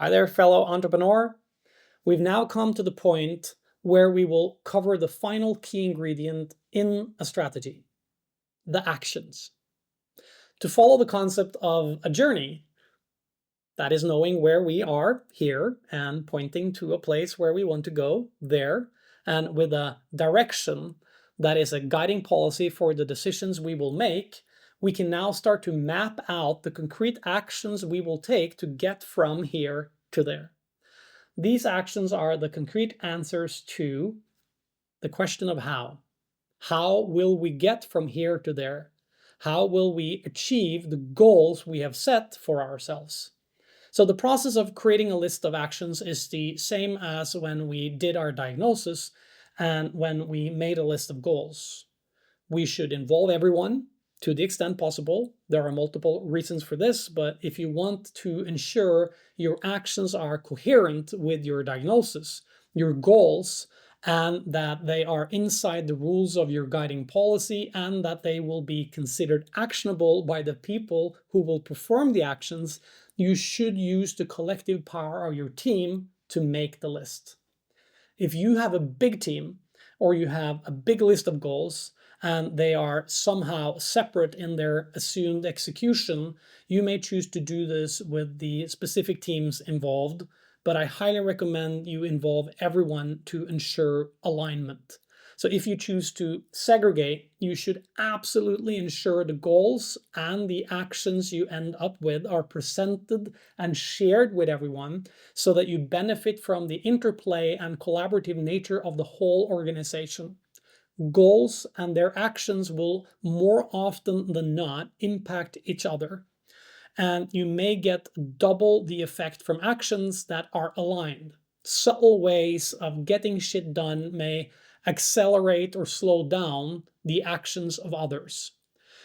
Hi there, fellow entrepreneur. We've now come to the point where we will cover the final key ingredient in a strategy, the actions. To follow the concept of a journey, that is knowing where we are here and pointing to a place where we want to go there, and with a direction that is a guiding policy for the decisions we will make, we can now start to map out the concrete actions we will take to get from here to there. These actions are the concrete answers to the question of how. How will we get from here to there? How will we achieve the goals we have set for ourselves? So the process of creating a list of actions is the same as when we did our diagnosis and when we made a list of goals. We should involve everyone to the extent possible. There are multiple reasons for this, but if you want to ensure your actions are coherent with your diagnosis, your goals, and that they are inside the rules of your guiding policy and that they will be considered actionable by the people who will perform the actions, you should use the collective power of your team to make the list. If you have a big team or you have a big list of goals and they are somehow separate in their assumed execution, you may choose to do this with the specific teams involved, but I highly recommend you involve everyone to ensure alignment. So if you choose to segregate, you should absolutely ensure the goals and the actions you end up with are presented and shared with everyone so that you benefit from the interplay and collaborative nature of the whole organization. Goals and their actions will more often than not impact each other, and you may get double the effect from actions that are aligned. Subtle ways of getting shit done may accelerate or slow down the actions of others.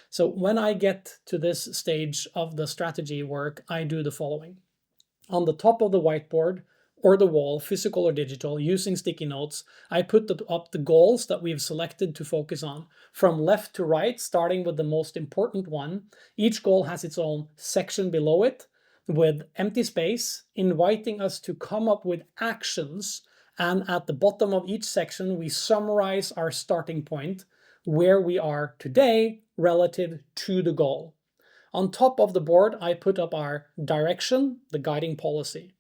So when I get to this stage of the strategy work, I do the following. On the top of the whiteboard or the wall, physical or digital, using sticky notes, I put up the goals that we've selected to focus on, from left to right, starting with the most important one. Each goal has its own section below it with empty space, inviting us to come up with actions. And at the bottom of each section, we summarize our starting point, where we are today relative to the goal. On top of the board, I put up our direction, the guiding policy.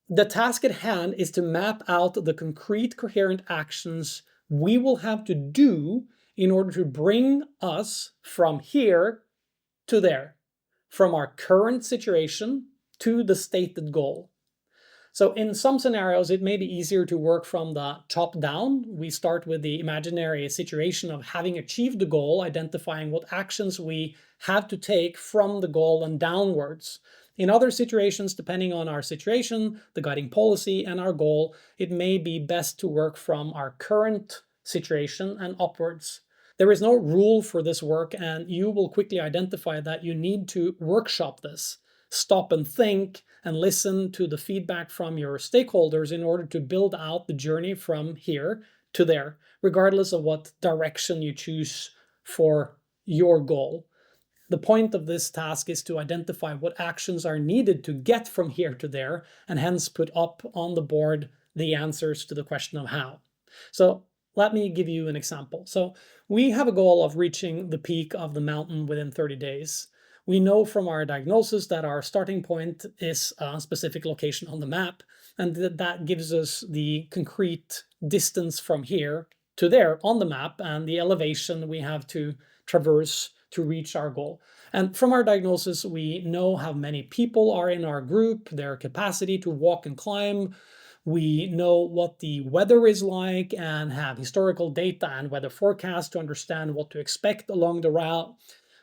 The task at hand is to map out the concrete, coherent actions we will have to do in order to bring us from here to there, from our current situation to the stated goal. So in some scenarios, it may be easier to work from the top down. We start with the imaginary situation of having achieved the goal, identifying what actions we have to take from the goal and downwards. In other situations, depending on our situation, the guiding policy, and our goal, it may be best to work from our current situation and upwards. There is no rule for this work, and you will quickly identify that you need to workshop this. Stop and think and listen to the feedback from your stakeholders in order to build out the journey from here to there, regardless of what direction you choose for your goal. The point of this task is to identify what actions are needed to get from here to there, and hence put up on the board the answers to the question of how. So let me give you an example. So we have a goal of reaching the peak of the mountain within 30 days. We know from our diagnosis that our starting point is a specific location on the map, and that gives us the concrete distance from here to there on the map and the elevation we have to traverse to reach our goal. And from our diagnosis, we know how many people are in our group, their capacity to walk and climb. We know what the weather is like and have historical data and weather forecasts to understand what to expect along the route.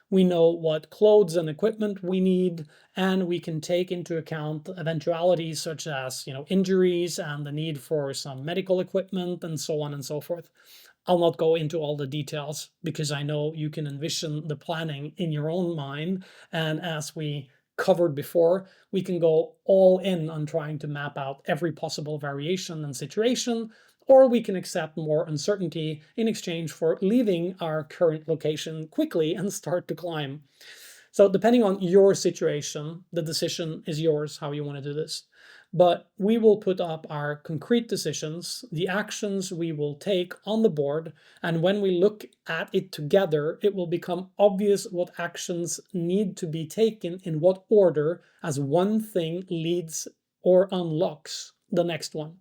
We know what clothes and equipment we need, and we can take into account eventualities such as, injuries and the need for some medical equipment and so on and so forth. I'll not go into all the details because I know you can envision the planning in your own mind. And as we covered before, we can go all in on trying to map out every possible variation and situation, or we can accept more uncertainty in exchange for leaving our current location quickly and start to climb. So depending on your situation, the decision is yours how you want to do this. but we will put up our concrete decisions, the actions we will take on the board, and when we look at it together, it will become obvious what actions need to be taken in what order, as one thing leads or unlocks the next one.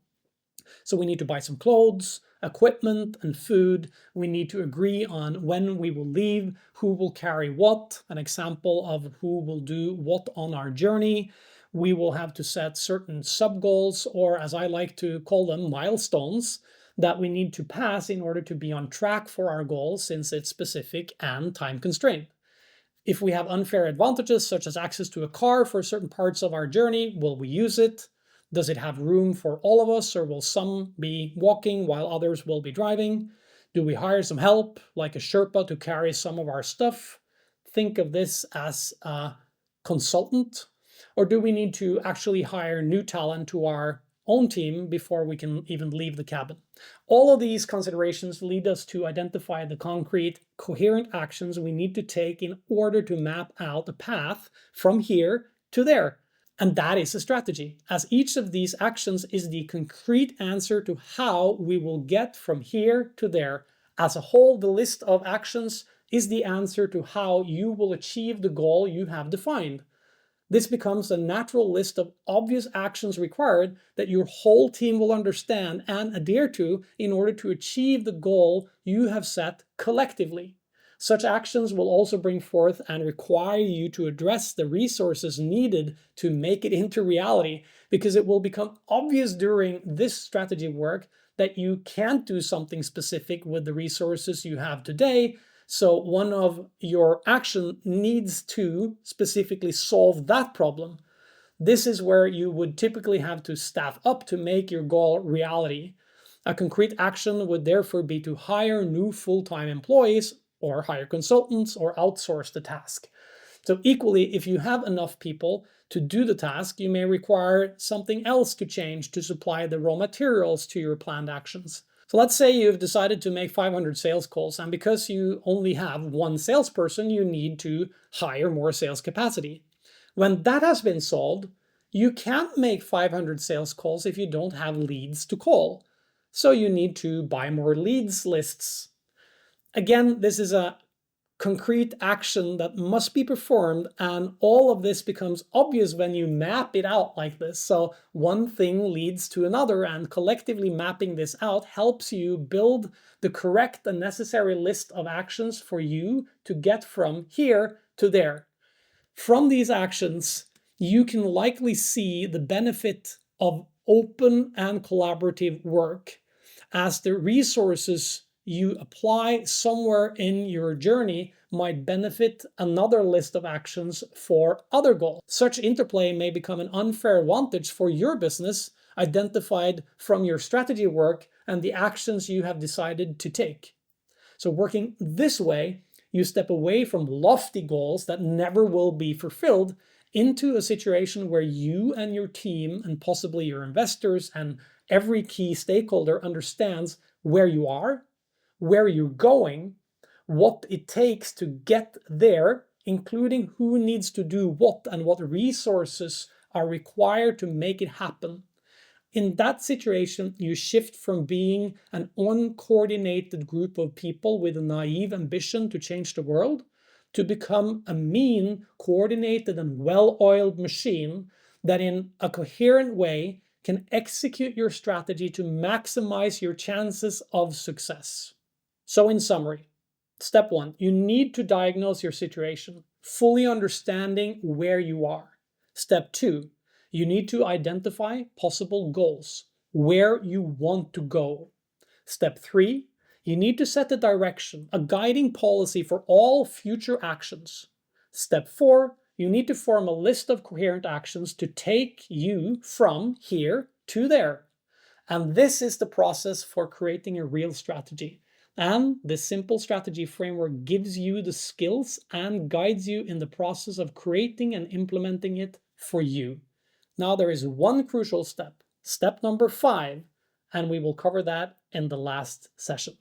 So we need to buy some clothes, equipment, and food. We need to agree on when we will leave, who will carry what, an example of who will do what on our journey. We will have to set certain sub-goals, or as I like to call them, milestones, that we need to pass in order to be on track for our goals, since it's specific and time constrained. If we have unfair advantages, such as access to a car for certain parts of our journey, will we use it? Does it have room for all of us, or will some be walking while others will be driving? Do we hire some help, like a Sherpa, to carry some of our stuff? Think of this as a consultant. Or do we need to actually hire new talent to our own team before we can even leave the cabin? All of these considerations lead us to identify the concrete, coherent actions we need to take in order to map out a path from here to there. And that is a strategy, as each of these actions is the concrete answer to how we will get from here to there. As a whole, the list of actions is the answer to how you will achieve the goal you have defined. This becomes a natural list of obvious actions required that your whole team will understand and adhere to in order to achieve the goal you have set collectively. Such actions will also bring forth and require you to address the resources needed to make it into reality, because it will become obvious during this strategy work that you can't do something specific with the resources you have today. So one of your action needs to specifically solve that problem. This is where you would typically have to staff up to make your goal reality. A concrete action would therefore be to hire new full-time employees, or hire consultants, or outsource the task. So equally, if you have enough people to do the task, you may require something else to change to supply the raw materials to your planned actions. So let's say you've decided to make 500 sales calls, and because you only have one salesperson, you need to hire more sales capacity. When that has been solved, you can't make 500 sales calls if you don't have leads to call. So you need to buy more leads lists. Again, this is a concrete action that must be performed, and all of this becomes obvious when you map it out like this. So one thing leads to another, and collectively mapping this out helps you build the correct and necessary list of actions for you to get from here to there. From these actions, you can likely see the benefit of open and collaborative work, as the resources you apply somewhere in your journey might benefit another list of actions for other goals. Such interplay may become an unfair advantage for your business, identified from your strategy work and the actions you have decided to take. So working this way, you step away from lofty goals that never will be fulfilled into a situation where you and your team, and possibly your investors and every key stakeholder, understands where you are, where you're going, what it takes to get there, including who needs to do what and what resources are required to make it happen. In that situation, you shift from being an uncoordinated group of people with a naive ambition to change the world to become a mean, coordinated, and well-oiled machine that in a coherent way can execute your strategy to maximize your chances of success. So in summary, step 1, you need to diagnose your situation, fully understanding where you are. Step 2, you need to identify possible goals, where you want to go. Step 3, you need to set a direction, a guiding policy for all future actions. Step 4, you need to form a list of coherent actions to take you from here to there. And this is the process for creating a real strategy. And this simple strategy framework gives you the skills and guides you in the process of creating and implementing it for you. Now there is one crucial step, step number 5, and we will cover that in the last session.